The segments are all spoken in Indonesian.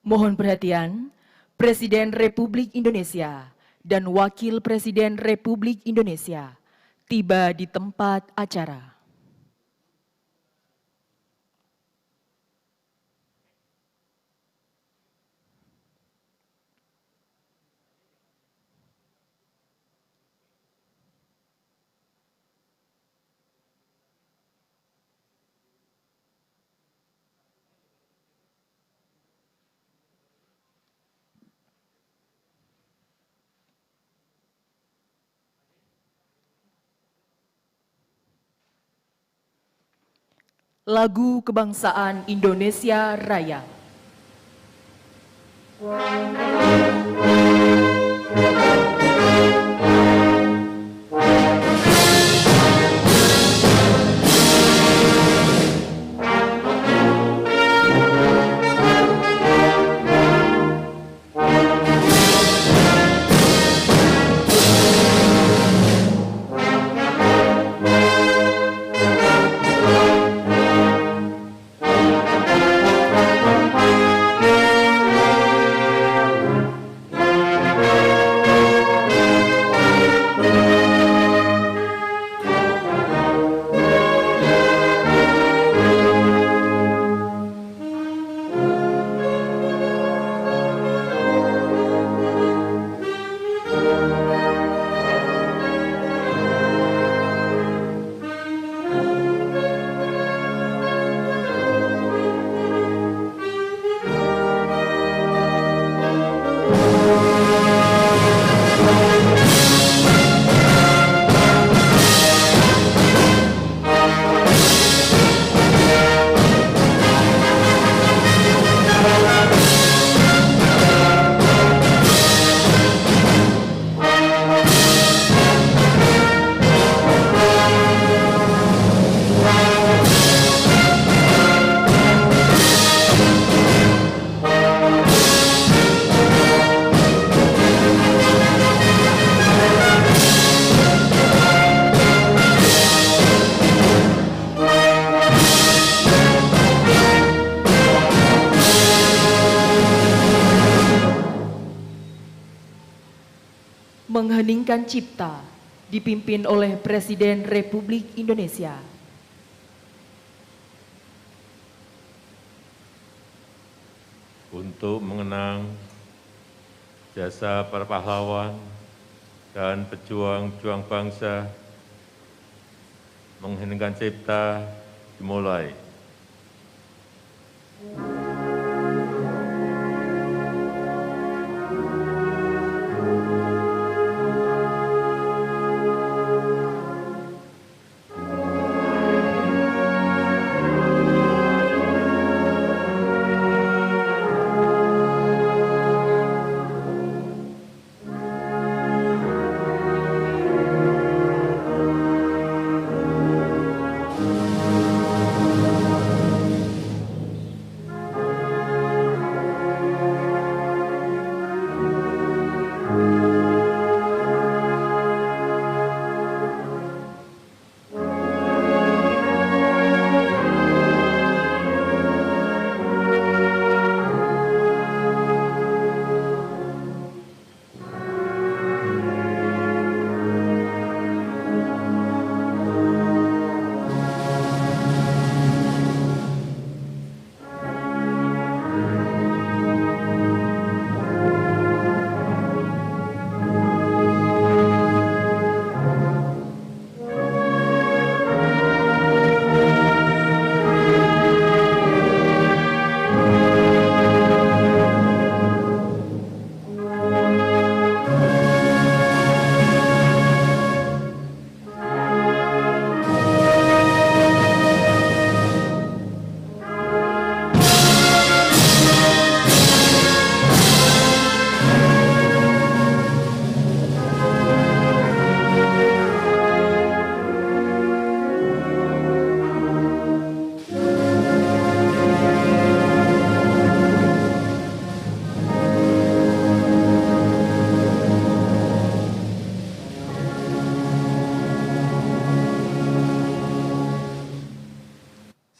Mohon perhatian, Presiden Republik Indonesia dan Wakil Presiden Republik Indonesia tiba di tempat acara. Lagu Kebangsaan Indonesia Raya. Mengheningkan Cipta dipimpin oleh Presiden Republik Indonesia. Untuk mengenang jasa para pahlawan dan pejuang-pejuang bangsa, mengheningkan Cipta dimulai.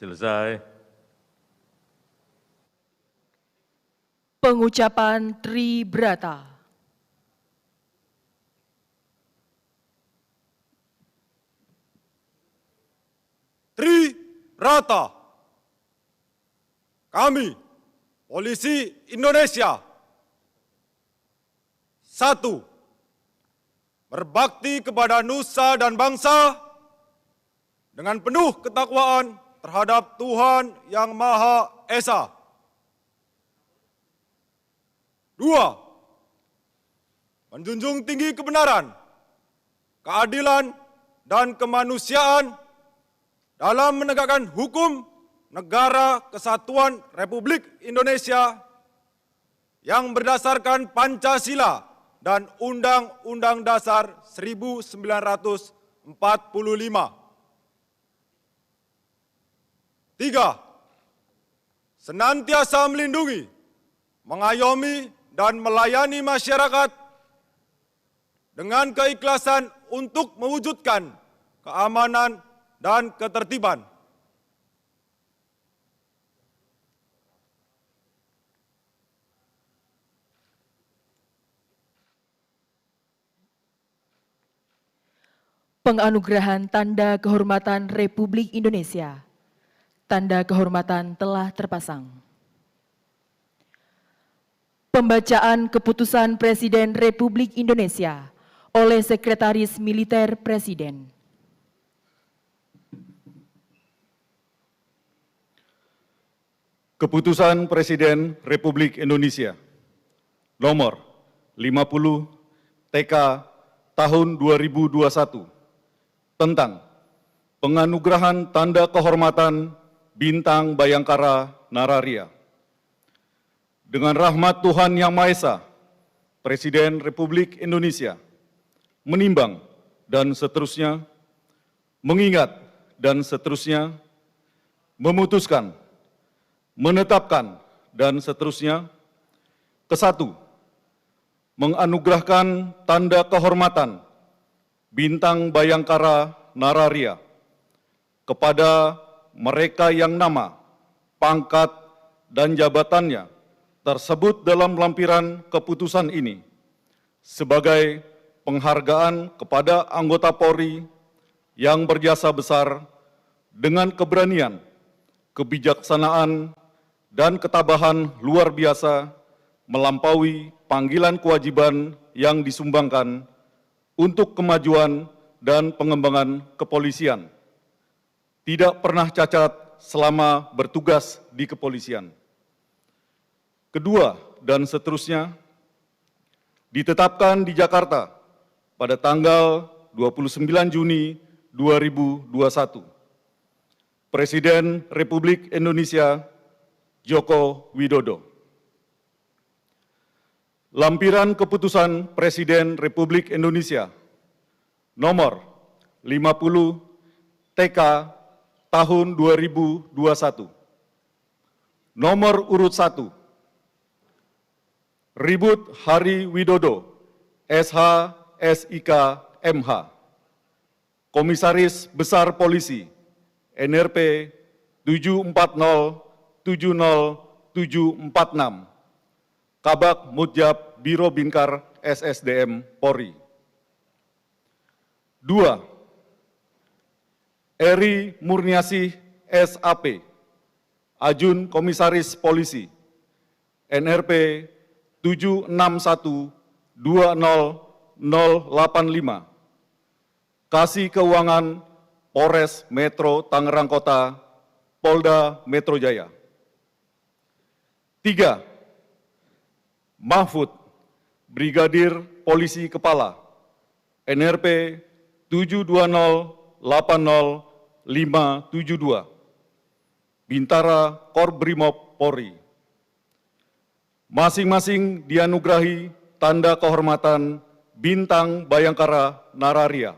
Selesai. Pengucapan Tribrata. Tribrata. Kami, Polisi Indonesia. 1. Berbakti kepada nusa dan bangsa dengan penuh ketakwaan terhadap Tuhan Yang Maha Esa. 2. Menjunjung tinggi kebenaran, keadilan, dan kemanusiaan dalam menegakkan hukum negara kesatuan Republik Indonesia yang berdasarkan Pancasila dan Undang-Undang Dasar 1945. 3. Senantiasa melindungi, mengayomi, dan melayani masyarakat dengan keikhlasan untuk mewujudkan keamanan dan ketertiban. Penganugerahan Tanda Kehormatan Republik Indonesia. Tanda kehormatan telah terpasang. Pembacaan Keputusan Presiden Republik Indonesia oleh Sekretaris Militer Presiden. Keputusan Presiden Republik Indonesia nomor 50 TK tahun 2021 tentang penganugerahan Tanda Kehormatan Bintang Bayangkara Nararia. Dengan rahmat Tuhan Yang Maha Esa, Presiden Republik Indonesia menimbang dan seterusnya, mengingat dan seterusnya, memutuskan, menetapkan dan seterusnya. Kesatu, menganugerahkan Tanda Kehormatan Bintang Bayangkara Nararia kepada mereka yang nama, pangkat, dan jabatannya tersebut dalam lampiran keputusan ini sebagai penghargaan kepada anggota Polri yang berjasa besar dengan keberanian, kebijaksanaan, dan ketabahan luar biasa melampaui panggilan kewajiban yang disumbangkan untuk kemajuan dan pengembangan kepolisian. Tidak pernah cacat selama bertugas di kepolisian. Kedua, dan seterusnya, ditetapkan di Jakarta pada tanggal 29 Juni 2021. Presiden Republik Indonesia Joko Widodo. Lampiran Keputusan Presiden Republik Indonesia nomor 50 TK tahun 2021. Nomor urut 1. Ribut Hari Widodo, SH, SIK, MH. Komisaris Besar Polisi, NRP 74070746, Kabak Mudjab Biro Binkar SSDM Polri. 2. Eri Murniasih SAP, Ajun Komisaris Polisi, NRP 76120085, Kasih Keuangan Polres Metro Tangerang Kota, Polda Metro Jaya. 3. Mahfud, Brigadir Polisi Kepala, NRP 72080572, Bintara Korbrimob Polri. Masing-masing dianugerahi Tanda Kehormatan Bintang Bayangkara Nararia.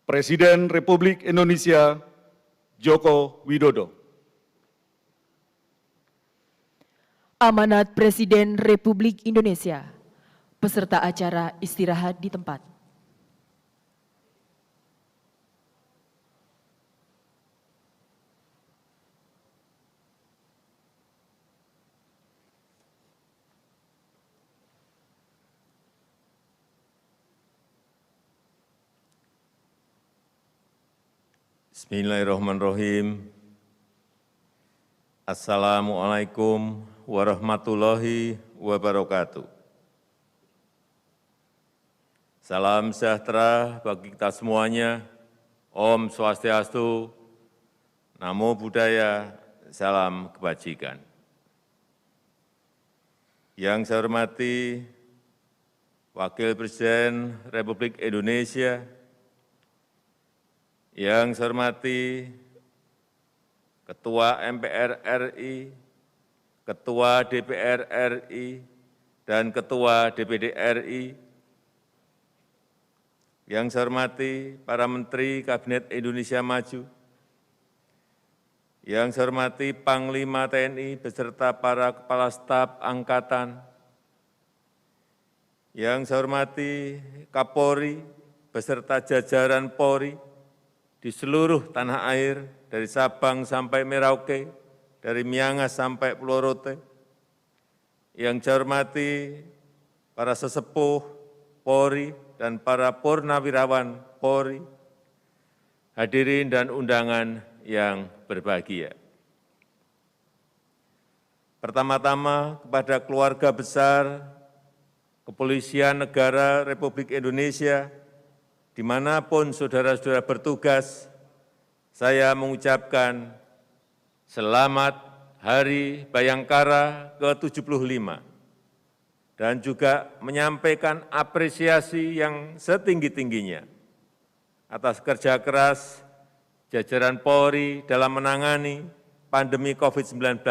Presiden Republik Indonesia Joko Widodo. Amanat Presiden Republik Indonesia. Peserta acara istirahat di tempat. Bismillahirrahmanirrahim. Assalamualaikum warahmatullahi wabarakatuh. Salam sejahtera bagi kita semuanya. Om Swastiastu, Namo Buddhaya, salam kebajikan. Yang saya hormati Wakil Presiden Republik Indonesia, yang saya hormati Ketua MPR RI, Ketua DPR RI, dan Ketua DPD RI, yang saya hormati para Menteri Kabinet Indonesia Maju, yang saya hormati Panglima TNI beserta para Kepala Staf Angkatan, yang saya hormati Kapolri beserta jajaran Polri di seluruh tanah air, dari Sabang sampai Merauke, dari Miangas sampai Pulau Rote, yang saya hormati para sesepuh Polri dan para purnawirawan Polri, hadirin dan undangan yang berbahagia. Pertama-tama kepada keluarga besar Kepolisian Negara Republik Indonesia, dimanapun saudara-saudara bertugas, saya mengucapkan selamat Hari Bayangkara ke-75 dan juga menyampaikan apresiasi yang setinggi-tingginya atas kerja keras jajaran Polri dalam menangani pandemi COVID-19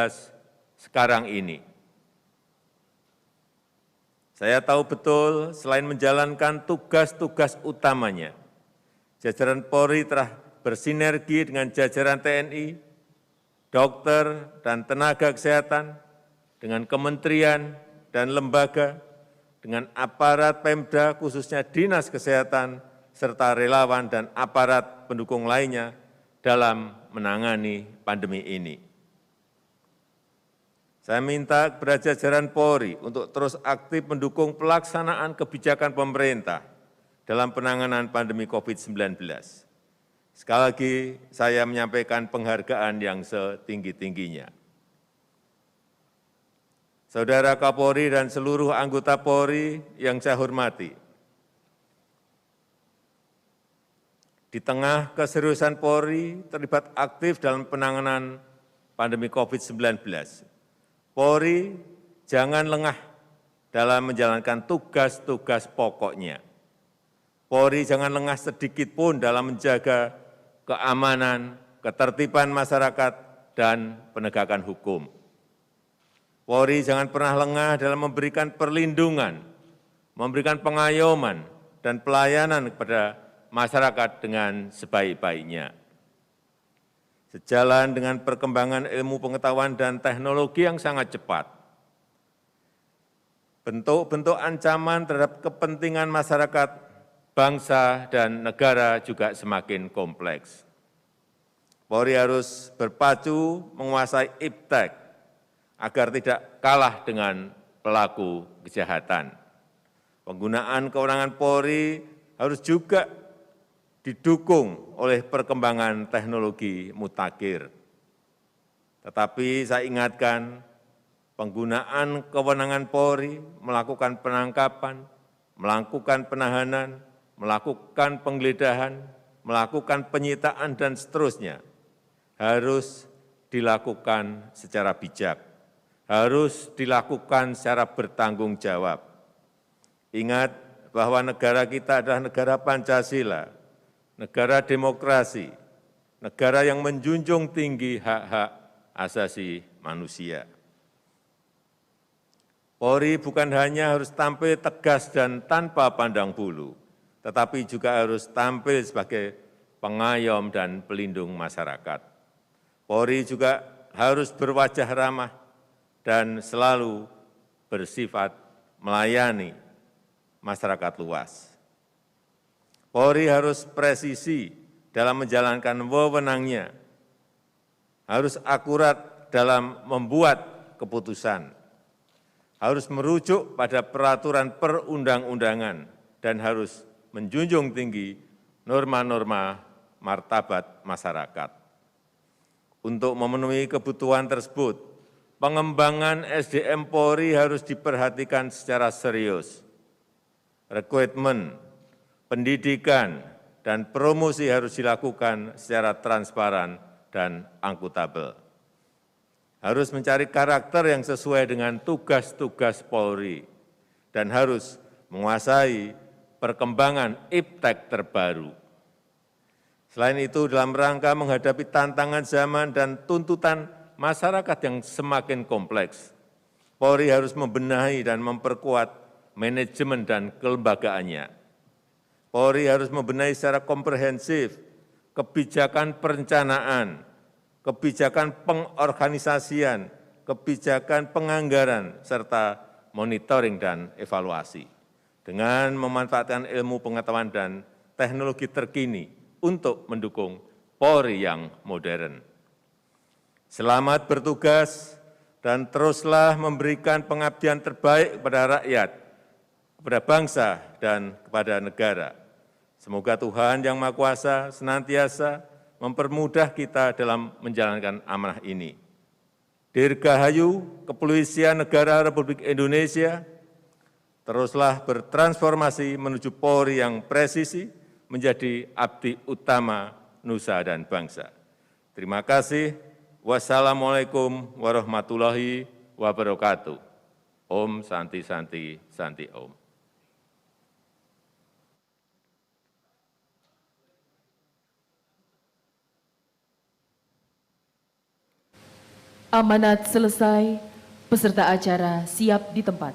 sekarang ini. Saya tahu betul selain menjalankan tugas-tugas utamanya, jajaran Polri telah bersinergi dengan jajaran TNI, dokter, dan tenaga kesehatan, dengan kementerian dan lembaga, dengan aparat Pemda khususnya Dinas Kesehatan, serta relawan dan aparat pendukung lainnya dalam menangani pandemi ini. Saya minta kepada jajaran Polri untuk terus aktif mendukung pelaksanaan kebijakan pemerintah dalam penanganan pandemi COVID-19. Sekali lagi, saya menyampaikan penghargaan yang setinggi-tingginya. Saudara Kapolri dan seluruh anggota Polri yang saya hormati, di tengah keseriusan Polri terlibat aktif dalam penanganan pandemi COVID-19, Polri jangan lengah dalam menjalankan tugas-tugas pokoknya. Polri jangan lengah sedikit pun dalam menjaga keamanan, ketertiban masyarakat, dan penegakan hukum. Polri jangan pernah lengah dalam memberikan perlindungan, memberikan pengayoman, dan pelayanan kepada masyarakat dengan sebaik-baiknya. Sejalan dengan perkembangan ilmu pengetahuan dan teknologi yang sangat cepat, bentuk-bentuk ancaman terhadap kepentingan masyarakat, bangsa, dan negara juga semakin kompleks. Polri harus berpacu menguasai iptek agar tidak kalah dengan pelaku kejahatan. Penggunaan kewenangan Polri harus juga didukung oleh perkembangan teknologi mutakhir. Tetapi saya ingatkan, penggunaan kewenangan Polri melakukan penangkapan, melakukan penahanan, melakukan penggeledahan, melakukan penyitaan, dan seterusnya, harus dilakukan secara bijak, harus dilakukan secara bertanggung jawab. Ingat bahwa negara kita adalah negara Pancasila, negara demokrasi, negara yang menjunjung tinggi hak-hak asasi manusia. Polri bukan hanya harus tampil tegas dan tanpa pandang bulu, tetapi juga harus tampil sebagai pengayom dan pelindung masyarakat. Polri juga harus berwajah ramah dan selalu bersifat melayani masyarakat luas. Polri harus presisi dalam menjalankan wewenangnya, harus akurat dalam membuat keputusan, harus merujuk pada peraturan perundang-undangan, dan harus menjunjung tinggi norma-norma martabat masyarakat. Untuk memenuhi kebutuhan tersebut, pengembangan SDM Polri harus diperhatikan secara serius. Rekrutmen, pendidikan, dan promosi harus dilakukan secara transparan dan akuntabel. Harus mencari karakter yang sesuai dengan tugas-tugas Polri dan harus menguasai perkembangan iptek terbaru. Selain itu, dalam rangka menghadapi tantangan zaman dan tuntutan masyarakat yang semakin kompleks, Polri harus membenahi dan memperkuat manajemen dan kelembagaannya. Polri harus membenahi secara komprehensif kebijakan perencanaan, kebijakan pengorganisasian, kebijakan penganggaran, serta monitoring dan evaluasi, dengan memanfaatkan ilmu pengetahuan dan teknologi terkini untuk mendukung Polri yang modern. Selamat bertugas dan teruslah memberikan pengabdian terbaik kepada rakyat, kepada bangsa, dan kepada negara. Semoga Tuhan Yang Maha Kuasa senantiasa mempermudah kita dalam menjalankan amanah ini. Dirgahayu Kepolisian Negara Republik Indonesia teruslah bertransformasi menuju Polri yang presisi, menjadi abdi utama nusa dan bangsa. Terima kasih. Wassalamualaikum warahmatullahi wabarakatuh. Om Santi Santi Santi Om. Amanat selesai, peserta acara siap di tempat.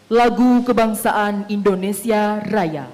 Lagu Kebangsaan Indonesia Raya.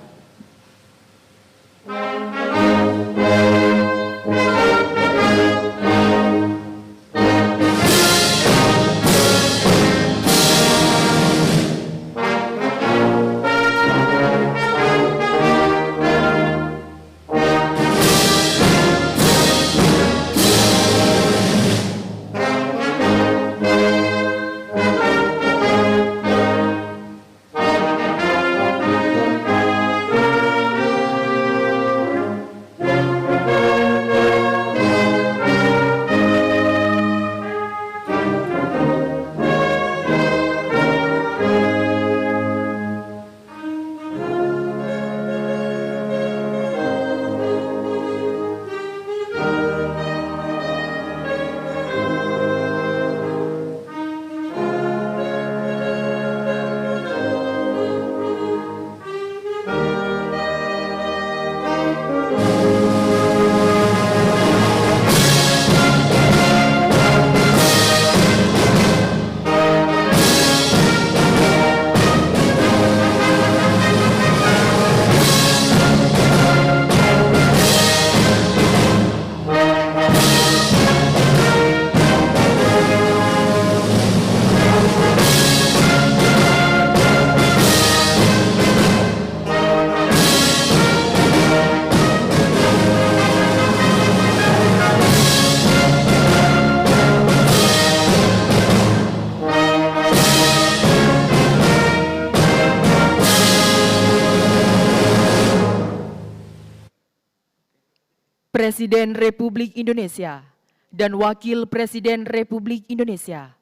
Presiden Republik Indonesia dan Wakil Presiden Republik Indonesia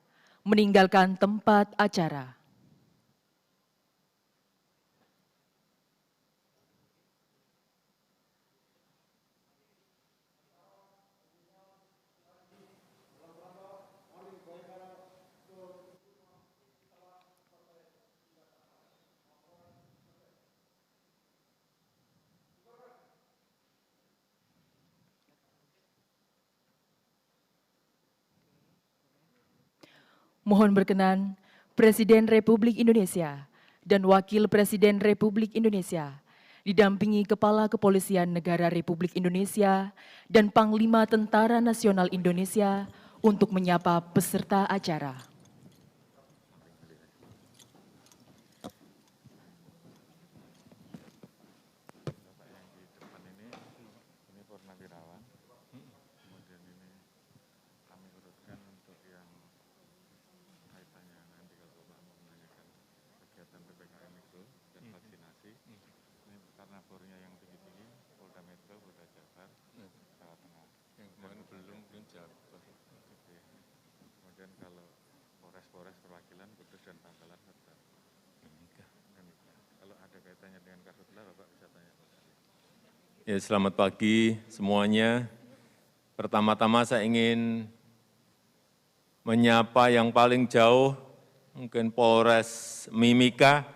meninggalkan tempat acara. Mohon berkenan, Presiden Republik Indonesia dan Wakil Presiden Republik Indonesia didampingi Kepala Kepolisian Negara Republik Indonesia dan Panglima Tentara Nasional Indonesia untuk menyapa peserta acara. karena bornya yang tinggi-tinggi, Polda Metro, Polda Jabar, Jawa Tengah. Yang kemarin belum Jabar. Oke. Kemudian kalau Polres perwakilan Kudus dan Bangkalan serta Mimika. Kalau ada kaitannya dengan Karhutla, Bapak bisa tanya. Ya, selamat pagi semuanya. Pertama-tama saya ingin menyapa yang paling jauh, mungkin Polres Mimika.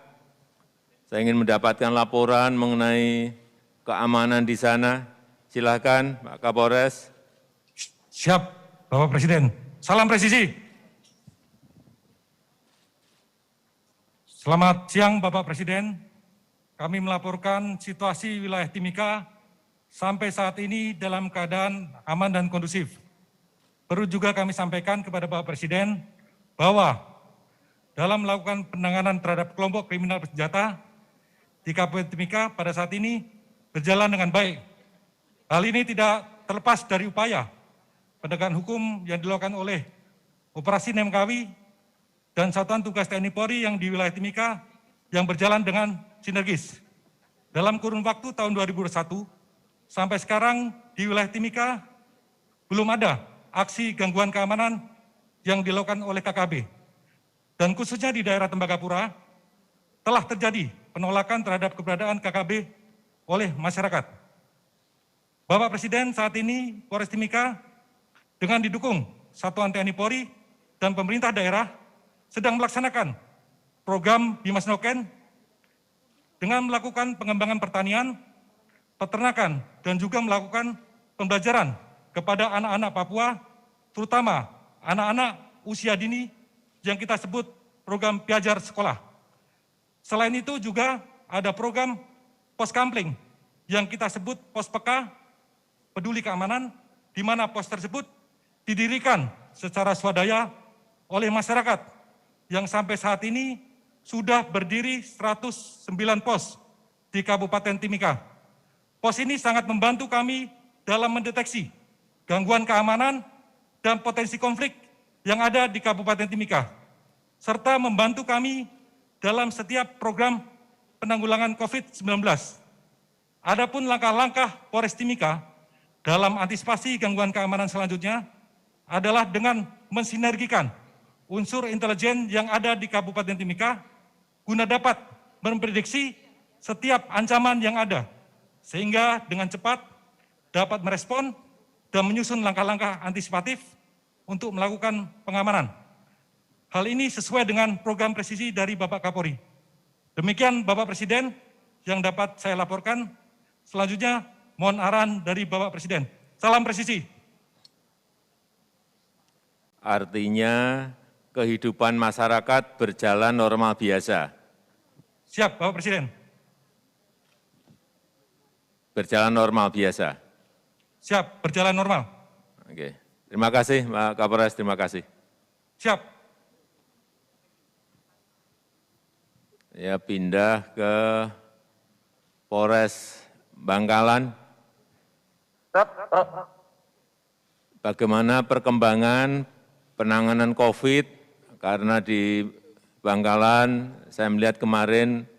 Saya ingin mendapatkan laporan mengenai keamanan di sana. Silakan, Pak Kapolres. Siap, Bapak Presiden. Salam presisi. Selamat siang, Bapak Presiden. Kami melaporkan situasi wilayah Timika sampai saat ini dalam keadaan aman dan kondusif. Perlu juga kami sampaikan kepada Bapak Presiden bahwa dalam melakukan penanganan terhadap kelompok kriminal bersenjata di Kabupaten Timika pada saat ini berjalan dengan baik. Hal ini tidak terlepas dari upaya penegakan hukum yang dilakukan oleh Operasi Nemkawi dan Satuan Tugas TNI Polri yang di wilayah Timika yang berjalan dengan sinergis. Dalam kurun waktu tahun 2021 sampai sekarang di wilayah Timika belum ada aksi gangguan keamanan yang dilakukan oleh KKB. Dan khususnya di daerah Tembagapura telah terjadi penolakan terhadap keberadaan KKB oleh masyarakat. Bapak Presiden, saat ini Polres Timika dengan didukung Satuan TNI Polri dan pemerintah daerah sedang melaksanakan program Bimas Noken dengan melakukan pengembangan pertanian, peternakan, dan juga melakukan pembelajaran kepada anak-anak Papua, terutama anak-anak usia dini yang kita sebut program Piajar Sekolah. Selain itu juga ada program pos kampling yang kita sebut pos peka peduli keamanan, di mana pos tersebut didirikan secara swadaya oleh masyarakat yang sampai saat ini sudah berdiri 109 pos di Kabupaten Timika. Pos ini sangat membantu kami dalam mendeteksi gangguan keamanan dan potensi konflik yang ada di Kabupaten Timika, serta membantu kami dalam setiap program penanggulangan COVID-19. Adapun langkah-langkah Polres Timika dalam antisipasi gangguan keamanan selanjutnya adalah dengan mensinergikan unsur intelijen yang ada di Kabupaten Timika guna dapat memprediksi setiap ancaman yang ada, sehingga dengan cepat dapat merespon dan menyusun langkah-langkah antisipatif untuk melakukan pengamanan. Hal ini sesuai dengan program presisi dari Bapak Kapolri. Demikian Bapak Presiden yang dapat saya laporkan. Selanjutnya mohon arahan dari Bapak Presiden. Salam presisi. Artinya kehidupan masyarakat berjalan normal biasa. Siap Bapak Presiden. Berjalan normal biasa. Siap, berjalan normal. Oke. Terima kasih Pak Kapolres, terima kasih. Siap. Ya, pindah ke Polres Bangkalan. Bagaimana perkembangan penanganan COVID, karena di Bangkalan saya melihat kemarin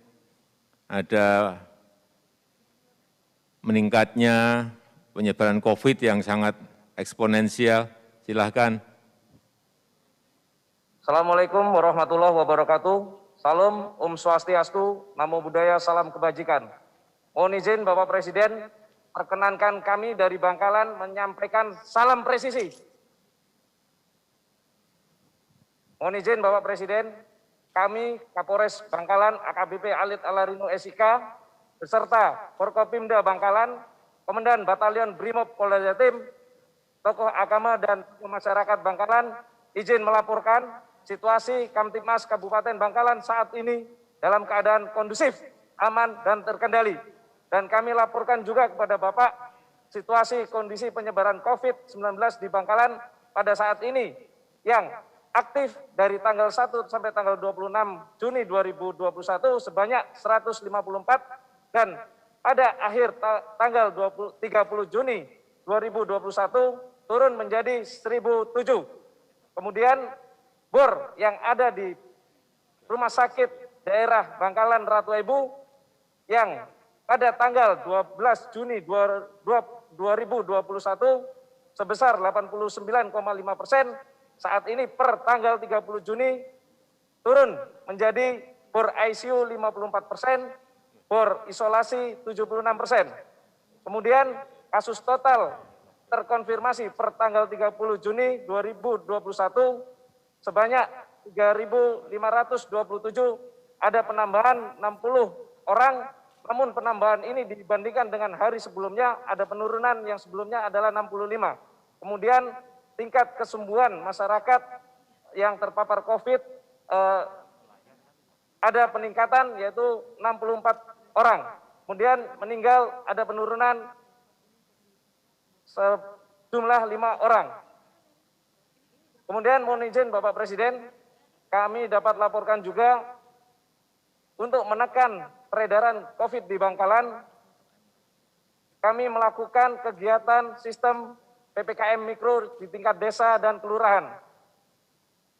ada meningkatnya penyebaran COVID yang sangat eksponensial. Silahkan. Assalamualaikum warahmatullahi wabarakatuh. Salam, Om Swastiastu, Namo Buddhaya, Salam Kebajikan. Mohon izin Bapak Presiden, perkenankan kami dari Bangkalan menyampaikan salam presisi. Mohon izin Bapak Presiden, kami Kapolres Bangkalan AKBP Alit Alarino SIK, beserta Forkopimda Bangkalan, Komandan Batalion Brimob Polda Jatim, tokoh agama dan tokoh masyarakat Bangkalan, izin melaporkan situasi Kamtibmas Kabupaten Bangkalan saat ini dalam keadaan kondusif, aman, dan terkendali. Dan kami laporkan juga kepada Bapak situasi kondisi penyebaran COVID-19 di Bangkalan pada saat ini yang aktif dari tanggal 1 sampai tanggal 26 Juni 2021 sebanyak 154 dan pada akhir tanggal 30 Juni 2021 turun menjadi 1007. Kemudian bor yang ada di Rumah Sakit Daerah Bangkalan Ratu Ebu yang pada tanggal 12 Juni 2021 sebesar 89,5%, saat ini per tanggal 30 Juni turun menjadi bor ICU 54%, bor isolasi 76%. Kemudian kasus total terkonfirmasi per tanggal 30 Juni 2021 sebanyak 3.527, ada penambahan 60 orang, namun penambahan ini dibandingkan dengan hari sebelumnya ada penurunan yang sebelumnya adalah 65. Kemudian tingkat kesembuhan masyarakat yang terpapar COVID ada peningkatan yaitu 64 orang. Kemudian meninggal ada penurunan sejumlah 5 orang. Kemudian mohon izin Bapak Presiden, kami dapat laporkan juga untuk menekan peredaran COVID di Bangkalan, kami melakukan kegiatan sistem PPKM Mikro di tingkat desa dan kelurahan.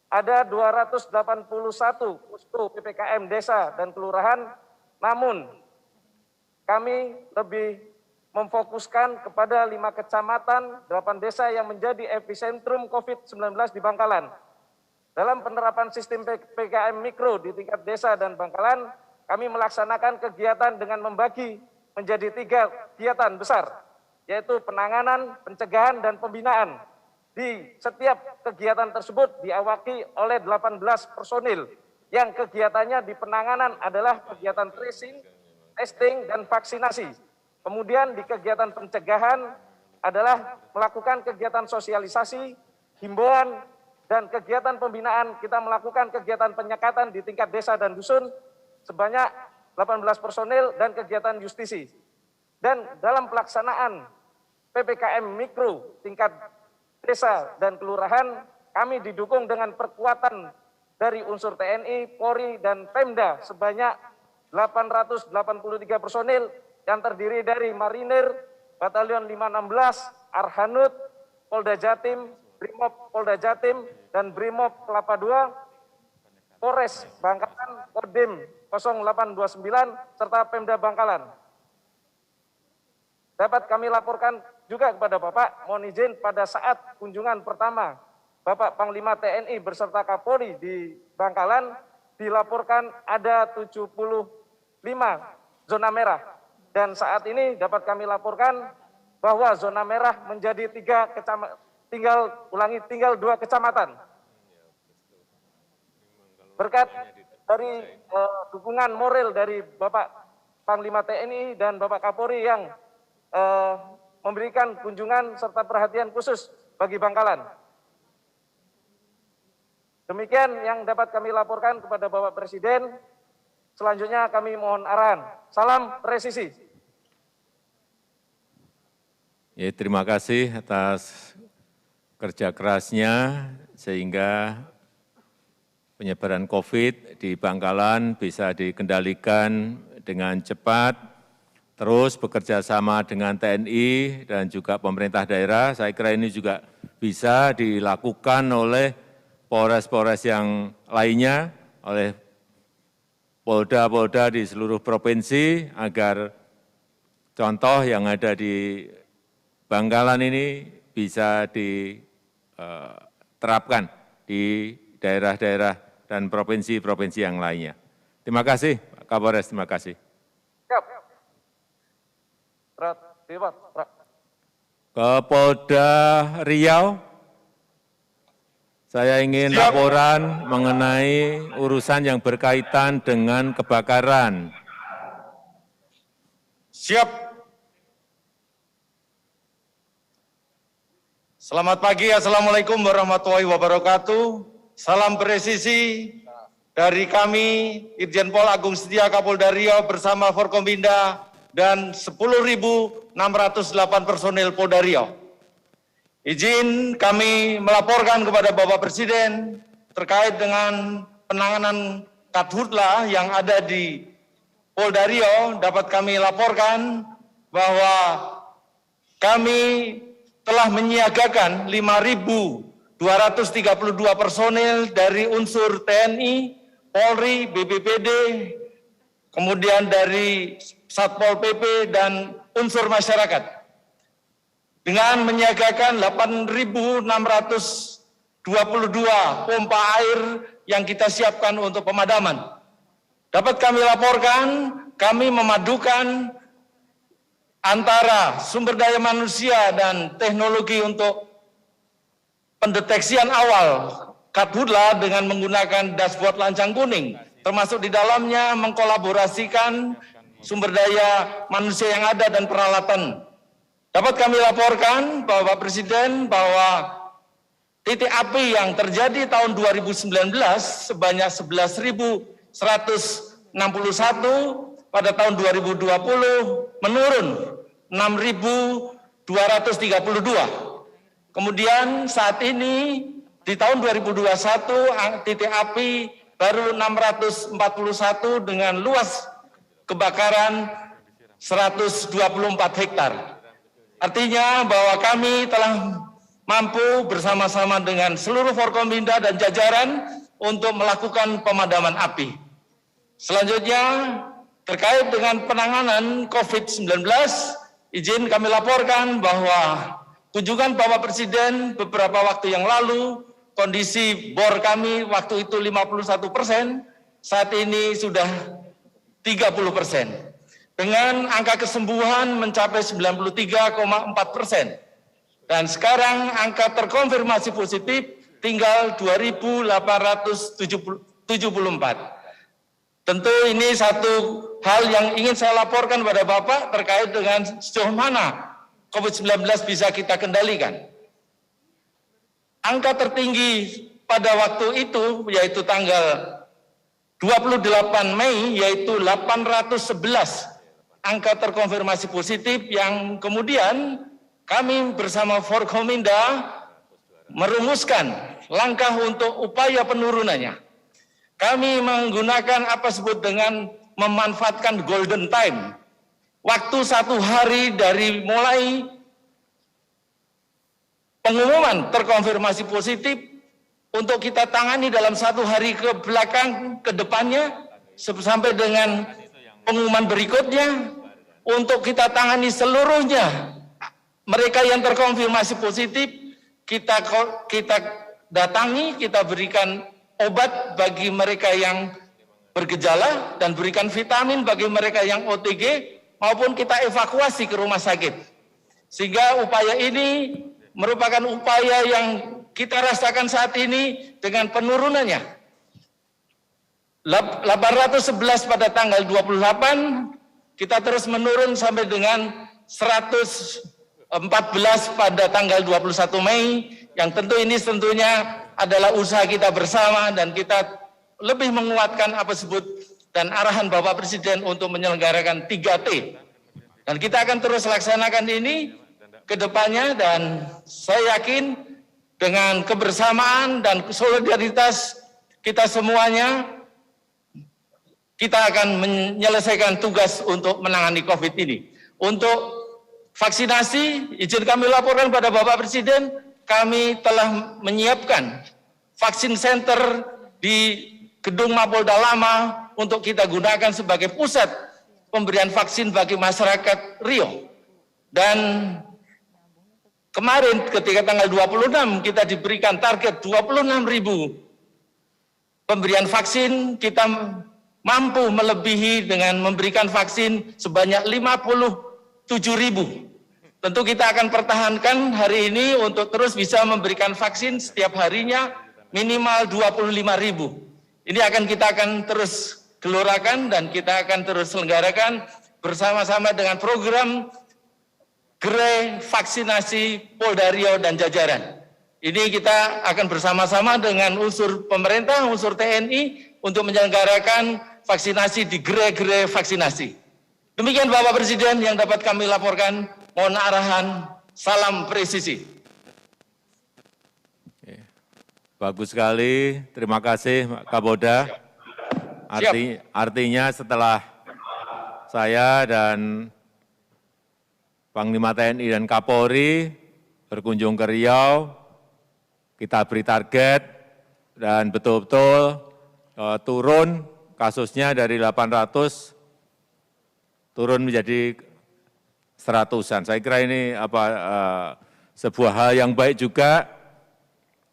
Ada 281 posko PPKM desa dan kelurahan, namun kami lebih memfokuskan kepada 5 kecamatan, 8 desa yang menjadi epicentrum COVID-19 di Bangkalan. Dalam penerapan sistem PPKM Mikro di tingkat desa dan Bangkalan, kami melaksanakan kegiatan dengan membagi menjadi 3 kegiatan besar, yaitu penanganan, pencegahan, dan pembinaan. Di setiap kegiatan tersebut diawaki oleh 18 personil, yang kegiatannya di penanganan adalah kegiatan tracing, testing, dan vaksinasi. Kemudian di kegiatan pencegahan adalah melakukan kegiatan sosialisasi, himbauan, dan kegiatan pembinaan. Kita melakukan kegiatan penyekatan di tingkat desa dan dusun sebanyak 18 personil dan kegiatan justisi. Dan dalam pelaksanaan PPKM Mikro tingkat desa dan kelurahan, kami didukung dengan perkuatan dari unsur TNI, Polri, dan Pemda sebanyak 883 personil yang terdiri dari Marinir, Batalion 516, Arhanud, Polda Jatim, Brimob Polda Jatim, dan Brimob Kelapa II, Polres Bangkalan, Kodim 0829, serta Pemda Bangkalan. Dapat kami laporkan juga kepada Bapak, mohon izin pada saat kunjungan pertama Bapak Panglima TNI beserta Kapolri di Bangkalan, dilaporkan ada 75 zona merah. Dan saat ini dapat kami laporkan bahwa zona merah menjadi 3 kecamatan, tinggal 2 kecamatan. Berkat dari dukungan moral dari Bapak Panglima TNI dan Bapak Kapolri yang memberikan kunjungan serta perhatian khusus bagi Bangkalan. Demikian yang dapat kami laporkan kepada Bapak Presiden. Selanjutnya kami mohon arahan. Salam presisi. Ya, terima kasih atas kerja kerasnya sehingga penyebaran COVID di Bangkalan bisa dikendalikan dengan cepat, terus bekerja sama dengan TNI dan juga pemerintah daerah. Saya kira ini juga bisa dilakukan oleh polres-polres yang lainnya, oleh polda-polda di seluruh provinsi, agar contoh yang ada di Bangkalan ini bisa diterapkan di daerah-daerah dan provinsi-provinsi yang lainnya. Terima kasih, Pak Kapolres, terima kasih. Siap. Ke Polda Riau, saya ingin laporan mengenai urusan yang berkaitan dengan kebakaran. Siap. Selamat pagi, Assalamualaikum warahmatullahi wabarakatuh. Salam presisi dari kami, Irjen Pol Agung Setia Kapolda Riau bersama Forkompinda dan 10.608 personil Polda Riau. Izin kami melaporkan kepada Bapak Presiden terkait dengan penanganan Karhutla yang ada di Polda Riau. Dapat kami laporkan bahwa kami telah menyiagakan 5.232 personil dari unsur TNI, Polri, BPBD, kemudian dari Satpol PP, dan unsur masyarakat. Dengan menyiagakan 8.622 pompa air yang kita siapkan untuk pemadaman. Dapat kami laporkan, kami memadukan antara sumber daya manusia dan teknologi untuk pendeteksian awal Karhutla dengan menggunakan dashboard lancang kuning, termasuk di dalamnya mengkolaborasikan sumber daya manusia yang ada dan peralatan. Dapat kami laporkan Bapak Presiden bahwa titik api yang terjadi tahun 2019 sebanyak 11.161, pada tahun 2020 menurun 6.232. Kemudian saat ini di tahun 2021 titik api baru 641 dengan luas kebakaran 124 hektar. Artinya bahwa kami telah mampu bersama-sama dengan seluruh Forkompimda dan jajaran untuk melakukan pemadaman api. Selanjutnya, terkait dengan penanganan COVID-19, izin kami laporkan bahwa kunjungan Bapak Presiden beberapa waktu yang lalu, kondisi bor kami waktu itu 51%, saat ini sudah 30%. Dengan angka kesembuhan mencapai 93,4%. Dan sekarang angka terkonfirmasi positif tinggal 2.874. Tentu ini satu hal yang ingin saya laporkan pada Bapak terkait dengan sejauh mana COVID-19 bisa kita kendalikan. Angka tertinggi pada waktu itu yaitu tanggal 28 Mei yaitu 811 angka terkonfirmasi positif yang kemudian kami bersama Forkompimda merumuskan langkah untuk upaya penurunannya. Kami menggunakan apa disebut dengan memanfaatkan golden time. Waktu 1 hari dari mulai pengumuman terkonfirmasi positif untuk kita tangani dalam 1 hari ke belakang ke depannya sampai dengan pengumuman berikutnya untuk kita tangani seluruhnya. Mereka yang terkonfirmasi positif kita datangi, kita berikan obat bagi mereka yang bergejala dan berikan vitamin bagi mereka yang OTG maupun kita evakuasi ke rumah sakit. Sehingga upaya ini merupakan upaya yang kita rasakan saat ini dengan penurunannya. 811 pada tanggal 28, kita terus menurun sampai dengan 114 pada tanggal 21 Mei, yang tentunya adalah usaha kita bersama dan kita lebih menguatkan apa disebut dan arahan Bapak Presiden untuk menyelenggarakan 3T. Dan kita akan terus laksanakan ini ke depannya dan saya yakin dengan kebersamaan dan solidaritas kita semuanya, kita akan menyelesaikan tugas untuk menangani COVID ini. Untuk vaksinasi, izin kami laporkan pada Bapak Presiden, kami telah menyiapkan vaksin center di Gedung Mapolda Lama untuk kita gunakan sebagai pusat pemberian vaksin bagi masyarakat Riau. Dan kemarin ketika tanggal 26 kita diberikan target 26.000 pemberian vaksin, kita mampu melebihi dengan memberikan vaksin sebanyak 57.000. Tentu kita akan pertahankan hari ini untuk terus bisa memberikan vaksin setiap harinya minimal 25.000. Ini kita akan terus gelorakan dan kita akan terus selenggarakan bersama-sama dengan program gerai vaksinasi Polda Riau dan jajaran. Ini kita akan bersama-sama dengan unsur pemerintah, unsur TNI untuk menyelenggarakan vaksinasi di gerai-gerai vaksinasi. Demikian Bapak Presiden yang dapat kami laporkan. Mohon arahan, salam presisi. Bagus sekali, terima kasih Pak Kapolda. Artinya setelah saya dan Panglima TNI dan Kapolri berkunjung ke Riau, kita beri target dan betul-betul turun kasusnya dari 800 turun menjadi 100-an. Saya kira ini sebuah hal yang baik juga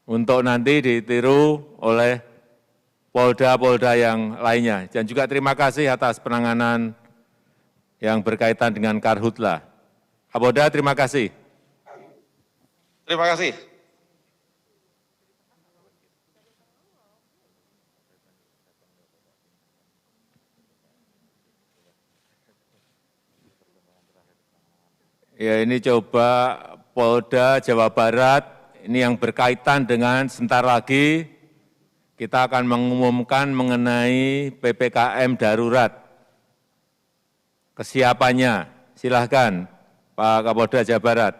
untuk nanti ditiru oleh polda-polda yang lainnya. Dan juga terima kasih atas penanganan yang berkaitan dengan Karhutla. Kapolda, terima kasih. Terima kasih. Ya, ini coba Polda Jawa Barat, ini yang berkaitan dengan sebentar lagi kita akan mengumumkan mengenai PPKM darurat. Kesiapannya, silahkan Pak Kapolda Jawa Barat.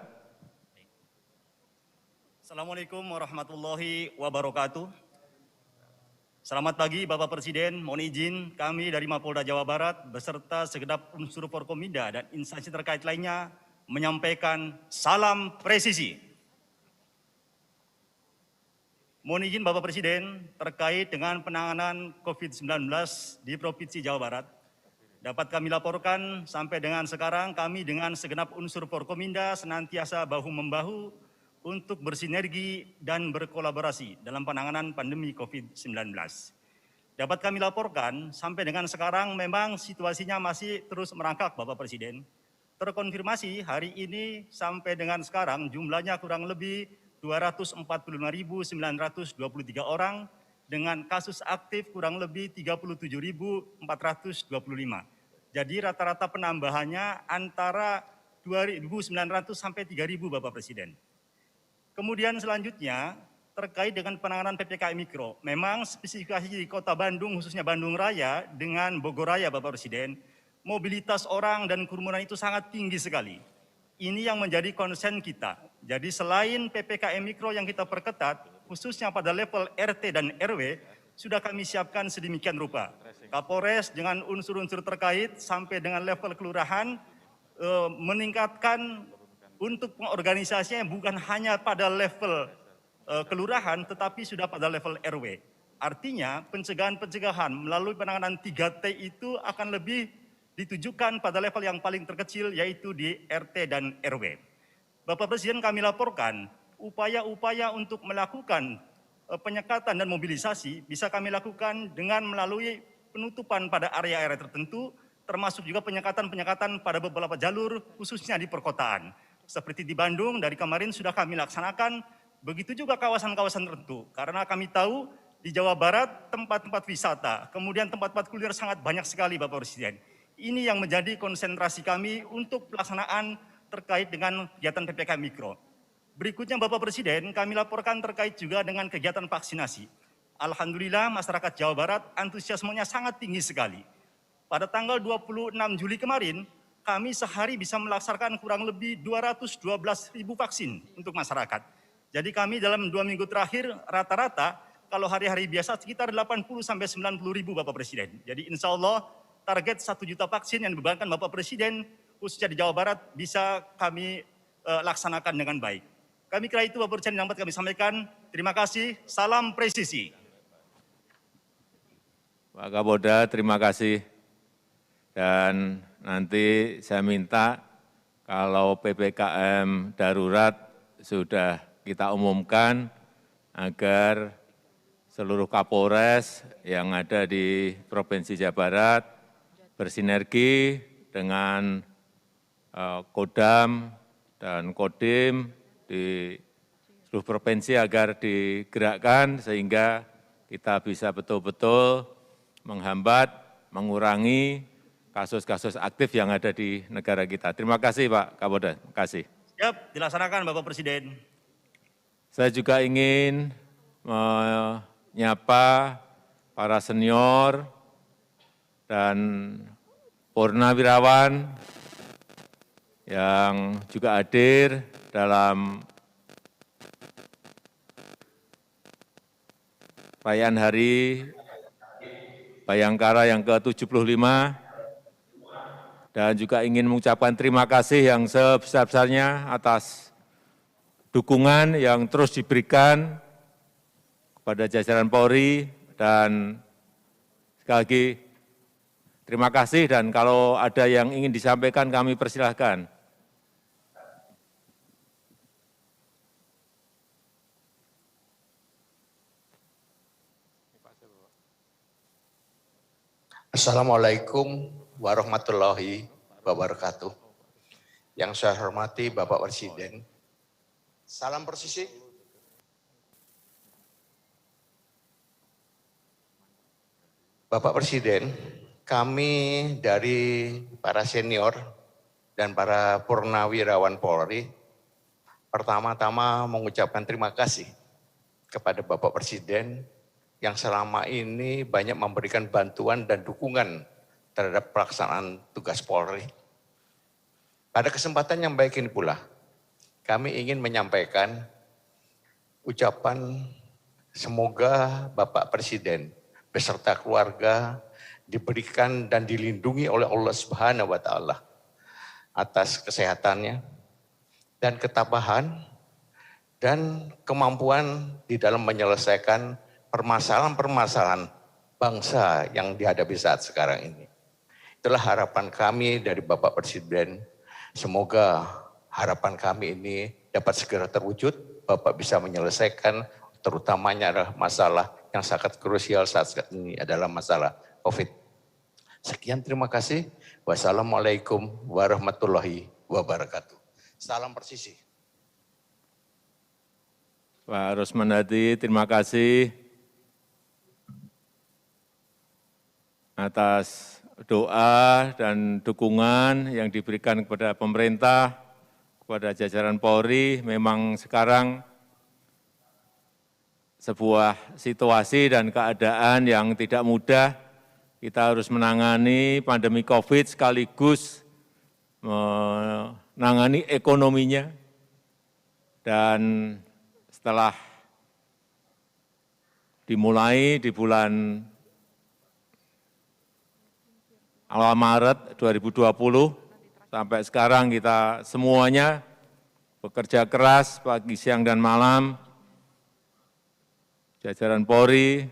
Assalamualaikum warahmatullahi wabarakatuh. Selamat pagi Bapak Presiden, mohon izin kami dari Mapolda Jawa Barat beserta segenap unsur Forkominda dan instansi terkait lainnya menyampaikan salam presisi. Mohon izin Bapak Presiden terkait dengan penanganan COVID-19 di Provinsi Jawa Barat. Dapat kami laporkan sampai dengan sekarang kami dengan segenap unsur Forkominda senantiasa bahu-membahu untuk bersinergi dan berkolaborasi dalam penanganan pandemi COVID-19. Dapat kami laporkan sampai dengan sekarang memang situasinya masih terus merangkak Bapak Presiden. Terkonfirmasi hari ini sampai dengan sekarang jumlahnya kurang lebih 245.923 orang dengan kasus aktif kurang lebih 37.425. Jadi rata-rata penambahannya antara 2.900 sampai 3.000 Bapak Presiden. Kemudian selanjutnya terkait dengan penanganan PPKM Mikro. Memang spesifikasi di Kota Bandung khususnya Bandung Raya dengan Bogor Raya Bapak Presiden, mobilitas orang dan kerumunan itu sangat tinggi sekali. Ini yang menjadi konsen kita. Jadi selain PPKM Mikro yang kita perketat, khususnya pada level RT dan RW, sudah kami siapkan sedemikian rupa. Kapolres dengan unsur-unsur terkait sampai dengan level kelurahan meningkatkan untuk pengorganisasinya bukan hanya pada level kelurahan, tetapi sudah pada level RW. Artinya pencegahan-pencegahan melalui penanganan 3T itu akan lebih ditujukan pada level yang paling terkecil yaitu di RT dan RW. Bapak Presiden kami laporkan upaya-upaya untuk melakukan penyekatan dan mobilisasi bisa kami lakukan dengan melalui penutupan pada area-area tertentu termasuk juga penyekatan-penyekatan pada beberapa jalur khususnya di perkotaan. Seperti di Bandung dari kemarin sudah kami laksanakan, begitu juga kawasan-kawasan tertentu. Karena kami tahu di Jawa Barat tempat-tempat wisata, kemudian tempat-tempat kuliner sangat banyak sekali Bapak Presiden. Ini yang menjadi konsentrasi kami untuk pelaksanaan terkait dengan kegiatan PPKM Mikro. Berikutnya Bapak Presiden kami laporkan terkait juga dengan kegiatan vaksinasi. Alhamdulillah masyarakat Jawa Barat antusiasmenya sangat tinggi sekali. Pada tanggal 26 Juli kemarin, kami sehari bisa melaksanakan kurang lebih 212.000 vaksin untuk masyarakat. Jadi kami dalam 2 minggu terakhir rata-rata kalau hari-hari biasa sekitar 80 sampai 90.000 Bapak Presiden. Jadi insya Allah target 1 juta vaksin yang dibebankan Bapak Presiden khususnya di Jawa Barat bisa kami laksanakan dengan baik. Kami kira itu Bapak Presiden yang dapat kami sampaikan. Terima kasih, salam presisi. Pak Kapolda, terima kasih. Dan nanti saya minta kalau PPKM darurat sudah kita umumkan agar seluruh Kapolres yang ada di Provinsi Jawa Barat bersinergi dengan Kodam dan Kodim di seluruh provinsi agar digerakkan sehingga kita bisa betul-betul menghambat, mengurangi kasus-kasus aktif yang ada di negara kita. Terima kasih Pak Kapolda. Terima kasih. Siap, dilaksanakan Bapak Presiden. Saya juga ingin menyapa para senior dan purnawirawan yang juga hadir dalam perayaan Hari Bayangkara yang ke-75 dan juga ingin mengucapkan terima kasih yang sebesar-besarnya atas dukungan yang terus diberikan kepada jajaran Polri dan sekali lagi Terima kasih dan kalau ada yang ingin disampaikan kami persilahkan. Assalamualaikum warahmatullahi wabarakatuh. Yang saya hormati Bapak Presiden, salam persisi. Bapak Presiden, kami dari para senior dan para purnawirawan Polri, pertama-tama mengucapkan terima kasih kepada Bapak Presiden yang selama ini banyak memberikan bantuan dan dukungan terhadap pelaksanaan tugas Polri. Pada kesempatan yang baik ini pula, kami ingin menyampaikan ucapan semoga Bapak Presiden beserta keluarga diberikan dan dilindungi oleh Allah Subhanahu wa Ta'ala atas kesehatannya dan ketabahan dan kemampuan di dalam menyelesaikan permasalahan-permasalahan bangsa yang dihadapi saat sekarang ini. Itulah harapan kami dari Bapak Presiden. Semoga harapan kami ini dapat segera terwujud, Bapak bisa menyelesaikan, terutamanya adalah masalah yang sangat krusial saat ini adalah masalah COVID. Sekian, terima kasih. Wassalamualaikum warahmatullahi wabarakatuh. Salam persisi. Pak Rosman Hadi, terima kasih atas doa dan dukungan yang diberikan kepada pemerintah, kepada jajaran Polri. Memang sekarang sebuah situasi dan keadaan yang tidak mudah. Kita harus menangani pandemi COVID sekaligus menangani ekonominya. Dan setelah dimulai di bulan awal Maret 2020, sampai sekarang kita semuanya bekerja keras pagi, siang, dan malam, jajaran Polri,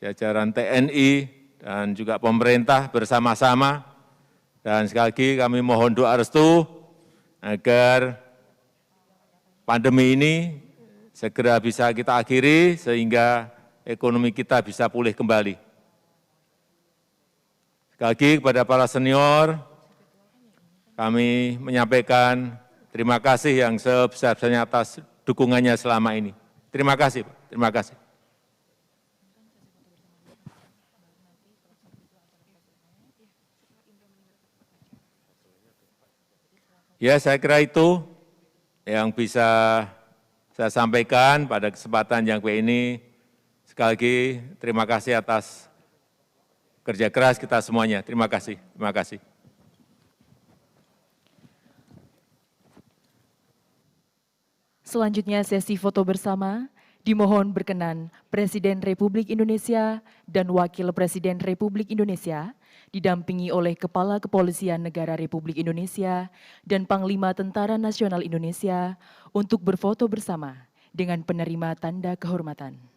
jajaran TNI, dan juga pemerintah bersama-sama. Dan sekali lagi kami mohon doa restu agar pandemi ini segera bisa kita akhiri sehingga ekonomi kita bisa pulih kembali. Sekali lagi kepada para senior, kami menyampaikan terima kasih yang sebesar-besarnya atas dukungannya selama ini. Terima kasih, Pak. Terima kasih. Ya, saya kira itu yang bisa saya sampaikan pada kesempatan yang baik ini. Sekali lagi, terima kasih atas kerja keras kita semuanya. Terima kasih. Terima kasih. Selanjutnya sesi foto bersama, dimohon berkenan Presiden Republik Indonesia dan Wakil Presiden Republik Indonesia, didampingi oleh Kepala Kepolisian Negara Republik Indonesia dan Panglima Tentara Nasional Indonesia untuk berfoto bersama dengan penerima tanda kehormatan.